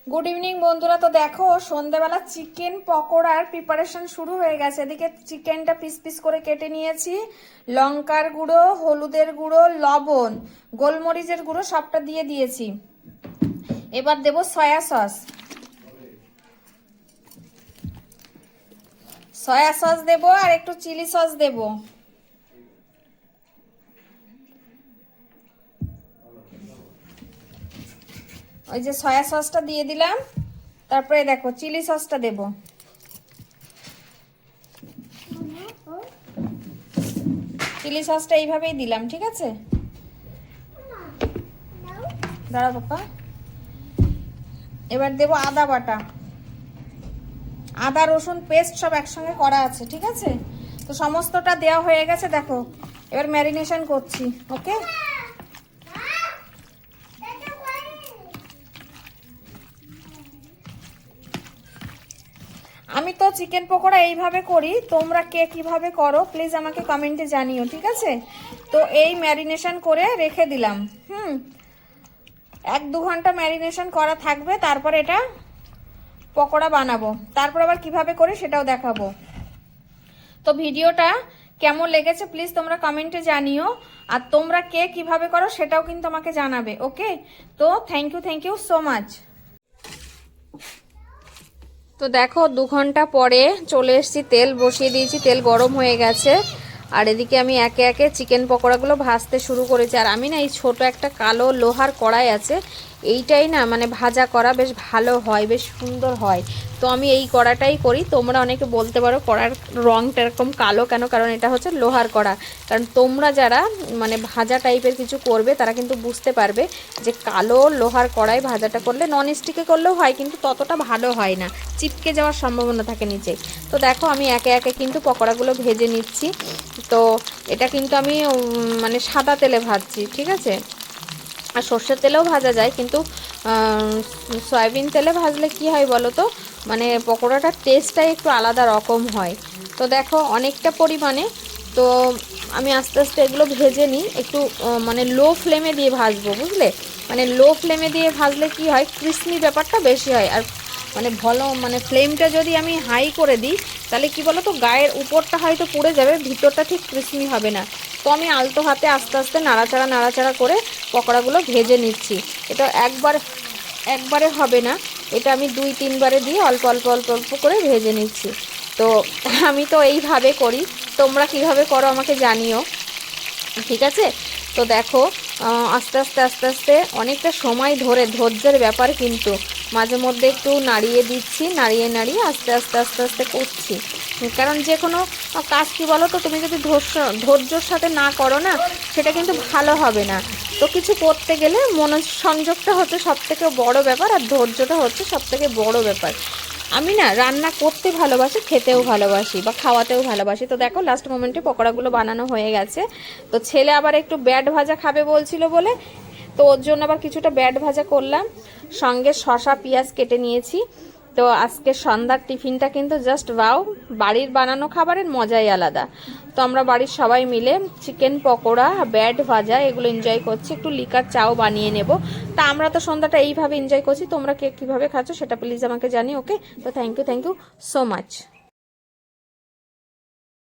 Good evening বন্ধুরা। তো দেখো সন্ধ্যাবেলা চিকেন পকোড়ার প্রিপারেশন শুরু হয়ে গেছে। এদিকে চিকেনটা পিস পিস করে কেটে নিয়েছি, লঙ্কার গুঁড়ো, হলুদের গুঁড়ো, লবণ, গোলমরিচের গুঁড়ো সবটা দিয়ে দিয়েছি। এবার দেব সয়া সস। সয়া সস দেবো আর একটু চিলি সস দেবো। ওই যে সয়া সসটা দিয়ে দিলাম, তারপরে দেখো চিলি সসটা দেব। চিলি সসটা এইভাবেই দিলাম, ঠিক আছে? দাঁড়া বাবা। এবার দেব আদা বাটা, আদা রসুন পেস্ট সব একসঙ্গে করা আছে, ঠিক আছে? তো সমস্তটা দেওয়া হয়ে গেছে। দেখো এবার ম্যারিনেশন করছি। ওকে, আমি তো চিকেন পকোড়া এইভাবে করি, তোমরা কে কিভাবে করো প্লিজ আমাকে কমেন্টে জানিও, ঠিক আছে? তো এই ম্যারিনেশন করে রেখে দিলাম। 1-2 ঘন্টা ম্যারিনেশন করা থাকবে, তারপর এটা পকোড়া বানাবো। তারপর আবার কিভাবে করি সেটাও দেখাবো। তো ভিডিওটা কেমন লেগেছে প্লিজ তোমরা কমেন্টে জানিও, আর তোমরা কে কিভাবে করো সেটাও কিন্তু আমাকে জানাবে। ওকে, তো থ্যাংক ইউ সো মাচ। তো দেখো 2 ঘন্টা পরে চলে এসেছি, তেল বসিয়ে দিয়েছি, তেল গরম হয়ে গেছে। আর এদিকে আমি একে একে চিকেন পকোড়াগুলো ভাজতে শুরু করেছি। আর আমি না এই ছোট একটা কালো লোহার কড়াই আছে, এইটাই না মানে ভাজা করা বেশ ভালো হয়, বেশ সুন্দর হয়। তো আমি এই কড়াটাই করি। তোমরা অনেকে বলতে পারো কড়ার রঙটা এরকম কালো কেন, কারণ এটা হচ্ছে লোহার কড়া। কারণ তোমরা যারা মানে ভাজা টাইপের কিছু করবে তারা কিন্তু বুঝতে পারবে যে কালো লোহার কড়াই ভাজাটা করলে, নন স্টিকে করলেও হয় কিন্তু ততটা ভালো হয় না, চিপকে যাওয়ার সম্ভাবনা থাকে নিচে। তো দেখো আমি একে একে কিন্তু পকোড়াগুলো ভেজে নিচ্ছি। তো এটা কিন্তু আমি মানে সাদা তেলে ভাজছি, ঠিক আছে? আর সর্ষের তেলেও ভাজা যায়, কিন্তু সয়াবিন তেলে ভাজলে কি হয় বলো তো, মানে পকোড়াটার টেস্টটাই একটু আলাদা রকম হয়। তো দেখো অনেকটা পরিমাণে, তো আমি আস্তে আস্তে এগুলো ভেজে নিই। একটু মানে লো ফ্লেমে দিয়ে ভাজবো, বুঝলে? মানে লো ফ্লেমে দিয়ে ভাজলে কি হয়, ক্রিসমি ব্যাপারটা বেশি হয়। আর মানে ভালো মানে ফ্লেমটা যদি আমি হাই করে দিই তাহলে কি বলো তো, গায়ের উপরটা হয়তো পুড়ে যাবে, ভিতরটা ঠিক ক্রিসমি হবে না। তো আমি আলতো হাতে আস্তে আস্তে নাড়াচাড়া করে পকোড়াগুলো ভেজে নিচ্ছি। এটা একবারে হবে না, এটা আমি 2-3 বারে দিয়ে অল্প অল্প অল্প অল্প করে ভেজে নিচ্ছি। তো আমি তো এইভাবে করি, তোমরা কিভাবে করো আমাকে জানিও, ঠিক আছে? তো দেখো আস্তে আস্তে আস্তে আস্তে অনেকটা সময় ধরে, ধৈর্যের ব্যাপার কিন্তু, মাঝে মধ্যে একটু নাড়িয়ে দিচ্ছি, নাড়িয়ে আস্তে আস্তে আস্তে আস্তে করছি। কারণ যে কোনো কাজ কি বলো তো, তুমি যদি ধৈর্যর সাথে না করো না, সেটা কিন্তু ভালো হবে না। তো কিছু করতে গেলে মনোসংযোগটা হচ্ছে সবথেকে বড় ব্যাপার, আর ধৈর্যটা হচ্ছে সবথেকে বড় ব্যাপার। আমি না রান্না করতে ভালোবাসি, খেতেও ভালোবাসি বা খাওয়াতেও ভালোবাসি। তো দেখো লাস্ট মোমেন্টে পকোড়াগুলো বানানো হয়ে গেছে। তো ছেলে আবার একটু ব্যাট ভাজা খাবে বলছিল বলে, তো ওর জন্য আবার কিছুটা ব্যাট ভাজা করলাম, সঙ্গে শসা পেঁয়াজ কেটে নিয়েছি। তো আজকে সন্ধ্যার টিফিনটা কিন্তু জাস্ট ওয়াও, বাড়ির বানানো খাবারের মজাই আলাদা। তো আমরা বাড়ির সবাই মিলে চিকেন পকোড়া, ব্যাট ভাজা এগুলো এনজয় করছি, একটু লিকার চাও বানিয়ে নেব। তা আমরা তো সন্ধ্যাটা এইভাবে এনজয় করছি, তোমরা কে কীভাবে খাচ্ছ সেটা প্লিজ আমাকে জানি। ওকে, তো থ্যাংক ইউ সো মাচ।